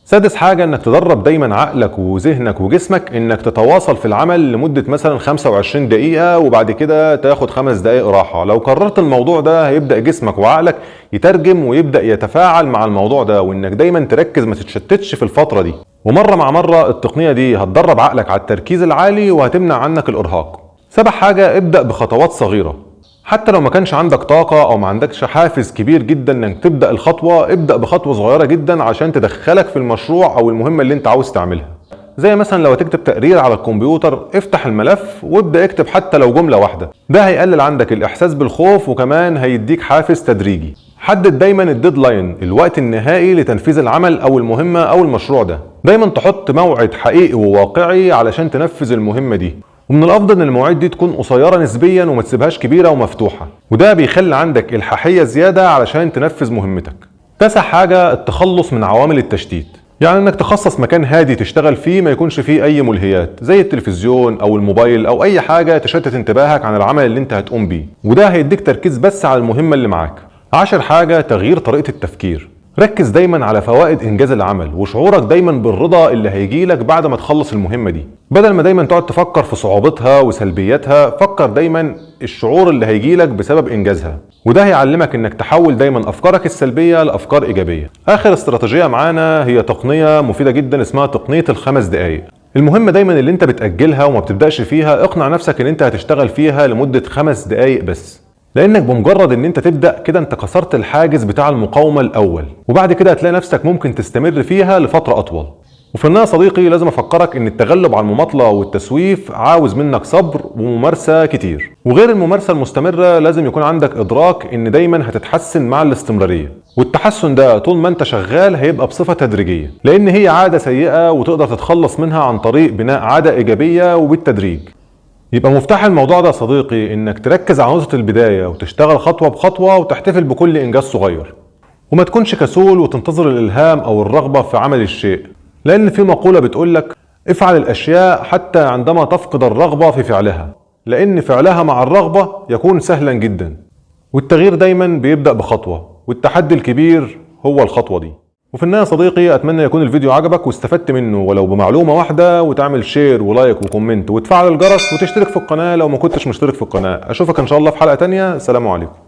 سادس حاجة انك تدرب دايما عقلك وذهنك وجسمك انك تتواصل في العمل لمدة مثلا 25 دقيقة وبعد كده تاخد 5 دقايق راحة. لو كررت الموضوع ده هيبدأ جسمك وعقلك يترجم ويبدأ يتفاعل مع الموضوع ده، وانك دايما تركز ما تتشتتش في الفترة دي. ومرة مع مرة التقنية دي هتدرب عقلك على التركيز العالي وهتمنع عنك الارهاق. سابع حاجة، ابدأ بخطوات صغيرة. حتى لو ما كانش عندك طاقة او ما عندكش حافز كبير جدا انك تبدأ الخطوة، ابدأ بخطوة صغيرة جدا عشان تدخلك في المشروع او المهمة اللي انت عاوز تعملها. زي مثلا لو هتكتب تقرير على الكمبيوتر، افتح الملف وابدأ اكتب حتى لو جملة واحدة. ده هيقلل عندك الاحساس بالخوف وكمان هيديك حافز تدريجي. حدد دايما الديدلاين، الوقت النهائي لتنفيذ العمل او المهمة او المشروع ده. دايما تحط موعد حقيقي وواقعي علشان تنفذ المهمة دي، ومن الافضل ان المواعيد دي تكون قصيره نسبيا وما تسيبهاش كبيره ومفتوحه، وده بيخلي عندك الحاحيه زياده علشان تنفذ مهمتك. تاسع حاجه، التخلص من عوامل التشتيت. يعني انك تخصص مكان هادي تشتغل فيه ما يكونش فيه اي ملهيات زي التلفزيون او الموبايل او اي حاجه تشتت انتباهك عن العمل اللي انت هتقوم بيه، وده هيديك تركيز بس على المهمه اللي معاك. 10 حاجه، تغيير طريقه التفكير. ركز دايما على فوائد انجاز العمل وشعورك دايما بالرضا اللي هيجيلك بعد ما تخلص المهمه دي. بدل ما دايما تقعد تفكر في صعوبتها وسلبياتها، فكر دايما الشعور اللي هيجيلك بسبب انجازها، وده هيعلمك انك تحول دايما افكارك السلبيه لافكار ايجابيه. اخر استراتيجيه معانا هي تقنيه مفيده جدا اسمها تقنيه ال5 دقائق. المهم دايما اللي انت بتاجلها وما بتبداش فيها، اقنع نفسك ان انت هتشتغل فيها لمده 5 دقائق بس، لانك بمجرد ان انت تبدأ كده انت كسرت الحاجز بتاع المقاومة الاول، وبعد كده هتلاقي نفسك ممكن تستمر فيها لفترة اطول. وفي النهاية صديقي لازم افكرك ان التغلب على المماطلة والتسويف عاوز منك صبر وممارسة كتير، وغير الممارسة المستمرة لازم يكون عندك ادراك ان دايما هتتحسن مع الاستمرارية، والتحسن ده طول ما انت شغال هيبقى بصفة تدريجية، لان هي عادة سيئة وتقدر تتخلص منها عن طريق بناء عادة ايجابية وبالتدريج. يبقى مفتاح الموضوع ده صديقي انك تركز على نقطة البداية وتشتغل خطوة بخطوة وتحتفل بكل انجاز صغير، وما تكونش كسول وتنتظر الالهام او الرغبة في عمل الشيء، لان في مقولة بتقولك افعل الاشياء حتى عندما تفقد الرغبة في فعلها، لان فعلها مع الرغبة يكون سهلا جدا. والتغيير دايما بيبدأ بخطوة، والتحدي الكبير هو الخطوة دي. وفي النهاية صديقي اتمنى يكون الفيديو عجبك واستفدت منه ولو بمعلومة واحدة، وتعمل شير ولايك وكومنت وتفعل الجرس وتشترك في القناة لو ما كنتش مشترك في القناة. اشوفك ان شاء الله في حلقة تانية. سلام عليكم.